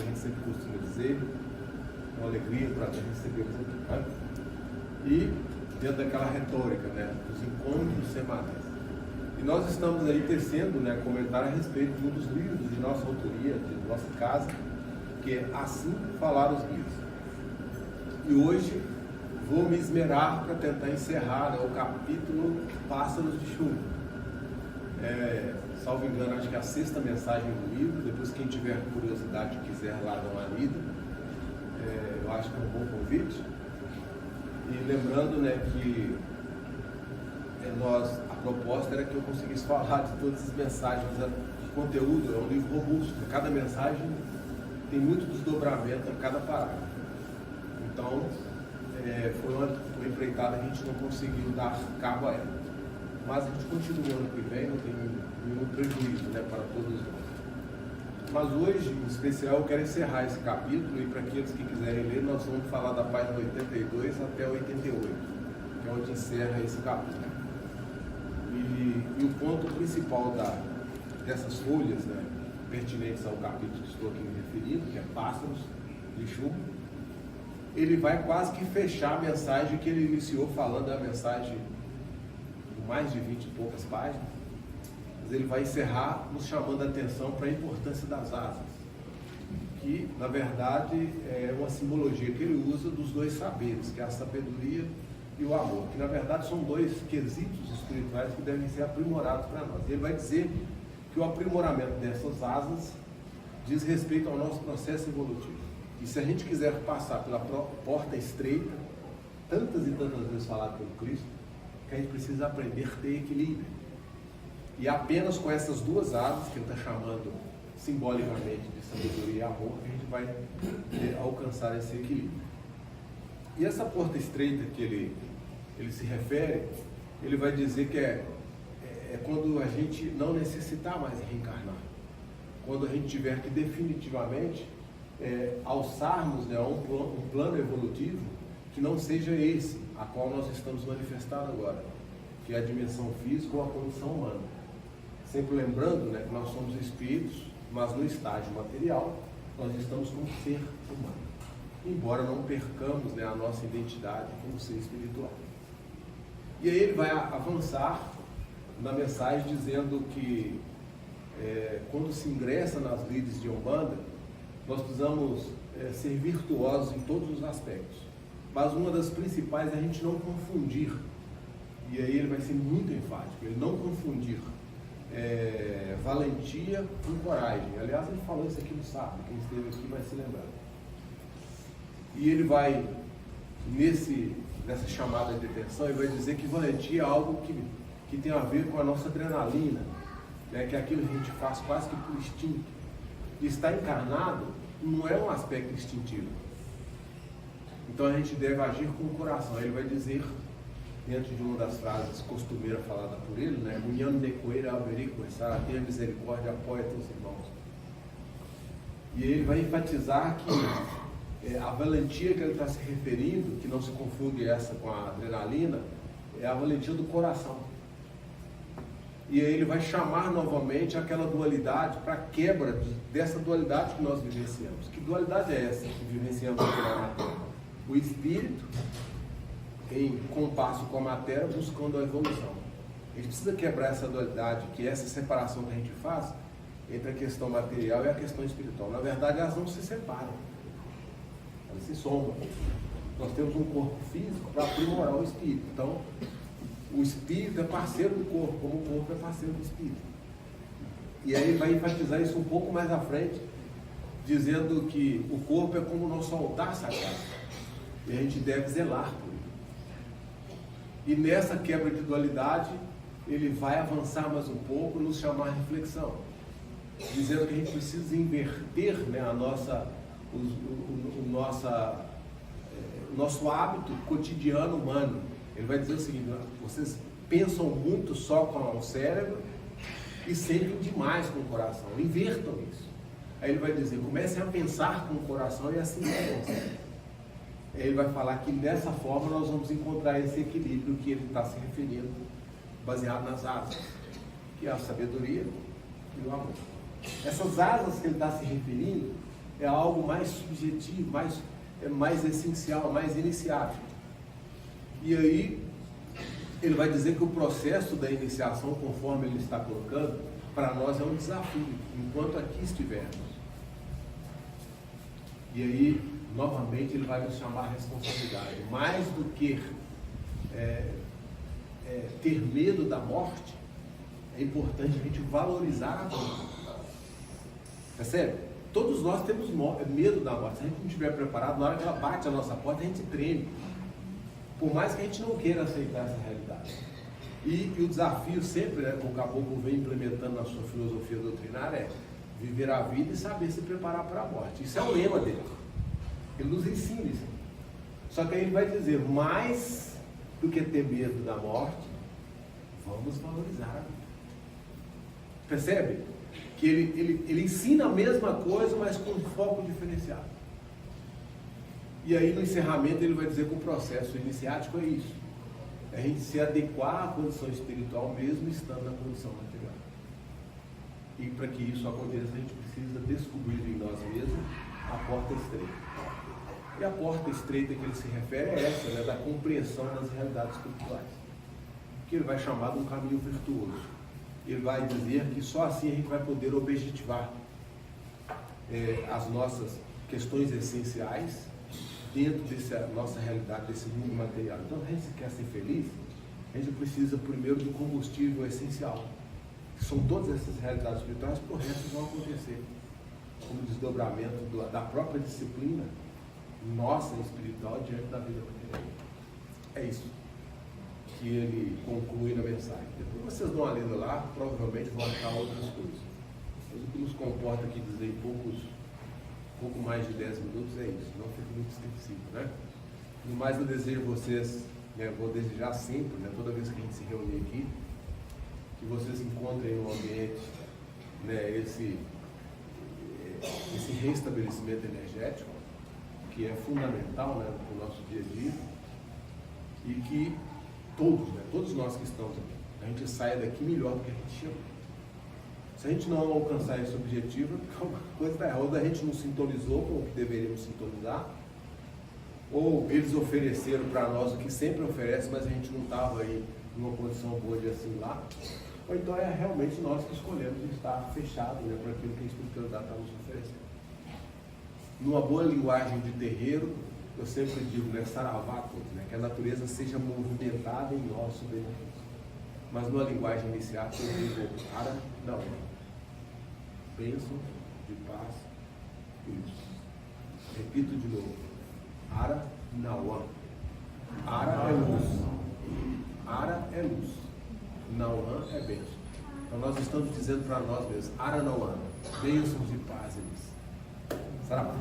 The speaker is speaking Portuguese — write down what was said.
gente sempre costuma dizer, é uma alegria para recebê-los aqui, né? E dentro daquela retórica, né, dos encontros semanais. E nós estamos aí tecendo, né, comentário a respeito de um dos livros de nossa autoria, de nossa casa, que é Assim Falar os Livros. E hoje vou me esmerar para tentar encerrar, né, o capítulo Pássaros de Chumbo. Salvo engano, acho que é a 6ª mensagem do livro. Depois, quem tiver curiosidade e quiser lá dar uma lida, eu acho que é um bom convite. E lembrando, né, que a proposta era que eu conseguisse falar de todas as mensagens. O conteúdo é um livro robusto, cada mensagem tem muito desdobramento a cada parágrafo. Então, foi uma empreitada que a gente não conseguiu dar cabo a ela. Mas a gente continua ano que vem, não tem nenhum prejuízo, né, para todos nós. Mas hoje, em especial, eu quero encerrar esse capítulo, e para aqueles que quiserem ler, nós vamos falar da página 82 até 88, que é onde encerra esse capítulo. E o ponto principal dessas folhas, né, pertinentes ao capítulo que estou aqui me referindo, que é Pássaros de Chumbo, ele vai quase que fechar a mensagem que ele iniciou falando, da mensagem de mais de 20 e poucas páginas, mas ele vai encerrar nos chamando a atenção para a importância das asas, que na verdade é uma simbologia que ele usa dos dois saberes, que é a sabedoria e o amor, que na verdade são dois quesitos espirituais que devem ser aprimorados para nós. Ele vai dizer que o aprimoramento dessas asas diz respeito ao nosso processo evolutivo. E se a gente quiser passar pela porta estreita, tantas e tantas vezes falado pelo Cristo, que a gente precisa aprender a ter equilíbrio. E apenas com essas duas asas, que ele está chamando simbolicamente de sabedoria e amor, que a gente vai alcançar esse equilíbrio. E essa porta estreita que ele se refere, ele vai dizer que é quando a gente não necessitar mais reencarnar. Quando a gente tiver que definitivamente alçarmos, né, um plano evolutivo que não seja esse a qual nós estamos manifestando agora, que é a dimensão física ou a condição humana. Sempre lembrando, né, que nós somos espíritos, mas no estágio material nós estamos como ser humano, embora não percamos, né, a nossa identidade como ser espiritual. E aí ele vai avançar na mensagem dizendo que quando se ingressa nas lides de Umbanda, nós precisamos ser virtuosos em todos os aspectos, mas uma das principais é a gente não confundir, e aí ele vai ser muito enfático, ele não confundir valentia com coragem. Aliás, ele falou isso aqui no sábado, quem esteve aqui vai se lembrar. E ele vai, nessa chamada de atenção, ele vai dizer que valentia é algo que tem a ver com a nossa adrenalina, né, que é aquilo que a gente faz quase que por instinto. E estar encarnado não é um aspecto instintivo. Então a gente deve agir com o coração. Ele vai dizer, dentro de uma das frases costumeiras falada por ele, né, Munhano de coeira alberico, tenha misericórdia, apoia teus irmãos. E ele vai enfatizar que a valentia que ele está se referindo, que não se confunde essa com a adrenalina, é a valentia do coração. E aí ele vai chamar novamente aquela dualidade para a quebra dessa dualidade que nós vivenciamos. Que dualidade é essa que vivenciamos aqui na matéria? O espírito em compasso com a matéria, buscando a evolução. A gente precisa quebrar essa dualidade, que é essa separação que a gente faz entre a questão material e a questão espiritual. Na verdade, elas não se separam, elas se somam. Nós temos um corpo físico para aprimorar o espírito. Então, o espírito é parceiro do corpo, como o corpo é parceiro do espírito. E aí ele vai enfatizar isso um pouco mais à frente, dizendo que o corpo é como o nosso altar sagrado, e a gente deve zelar por ele. E nessa quebra de dualidade, ele vai avançar mais um pouco, nos chamar a reflexão, dizendo que a gente precisa inverter, né, o nosso hábito cotidiano humano. Ele vai dizer o seguinte: vocês pensam muito só com o cérebro e sentem demais com o coração. Invertam isso. Aí ele vai dizer: comecem a pensar com o coração e assim é. Aí ele vai falar que dessa forma nós vamos encontrar esse equilíbrio que ele está se referindo, baseado nas asas, que é a sabedoria e o amor. Essas asas que ele está se referindo é algo mais subjetivo, mais essencial, mais iniciático. E aí, ele vai dizer que o processo da iniciação, conforme ele está colocando, para nós é um desafio, enquanto aqui estivermos. E aí, novamente, ele vai nos chamar a responsabilidade. Mais do que ter medo da morte, é importante a gente valorizar a morte. Percebe? Todos nós temos medo da morte. Se a gente não estiver preparado, na hora que ela bate a nossa porta, a gente treme. Por mais que a gente não queira aceitar essa realidade. E o desafio sempre, né, que o caboclo vem implementando na sua filosofia doutrinária, é viver a vida e saber se preparar para a morte. Isso é o lema dele. Ele nos ensina isso. Só que aí ele vai dizer, mais do que ter medo da morte, vamos valorizar a vida. Percebe? Que ele ensina a mesma coisa, mas com um foco diferenciado. E aí no encerramento ele vai dizer que o processo iniciático é isso. É a gente se adequar à condição espiritual mesmo estando na condição material. E para que isso aconteça, a gente precisa descobrir em nós mesmos a porta estreita. E a porta estreita que ele se refere é essa, né, da compreensão das realidades espirituais. Que ele vai chamar de um caminho virtuoso. Ele vai dizer que só assim a gente vai poder objetivar as nossas questões essenciais dentro dessa nossa realidade, desse mundo material. Então, se a gente quer ser feliz, a gente precisa primeiro do combustível essencial. São todas essas realidades espirituais, por resto vão acontecer como desdobramento da própria disciplina nossa espiritual diante da vida material. É isso que ele conclui na mensagem. Depois vocês dão uma lida lá, provavelmente vão achar outras coisas. Mas o que nos comporta aqui dizer em pouco mais de 10 minutos é isso, não fica muito extensivo, né? No mais eu desejo vocês, né, vou desejar sempre, né, toda vez que a gente se reunir aqui, que vocês encontrem no ambiente, né, esse reestabelecimento energético, que é fundamental, né, para o nosso dia a dia, e que todos nós que estamos aqui, a gente saia daqui melhor do que a gente chegou. Se a gente não alcançar esse objetivo, alguma coisa está errada. Ou a gente não sintonizou com o que deveríamos sintonizar, ou eles ofereceram para nós o que sempre oferece, mas a gente não estava aí numa condição boa de assimilar, ou então é realmente nós que escolhemos estar fechados, né, para aquilo que a espiritualidade está nos oferecendo. Numa boa linguagem de terreiro, eu sempre digo, né, saravá todos, né, que a natureza seja movimentada em nosso benefício. Mas numa linguagem iniciática eu digo, ara não, bênção de paz e luz. Repito de novo, ara nauã. Ara é luz. Ara é luz. Nauã é bênção. Então nós estamos dizendo para nós mesmos, ara nauã, bênçãos de paz e luz. Saravá.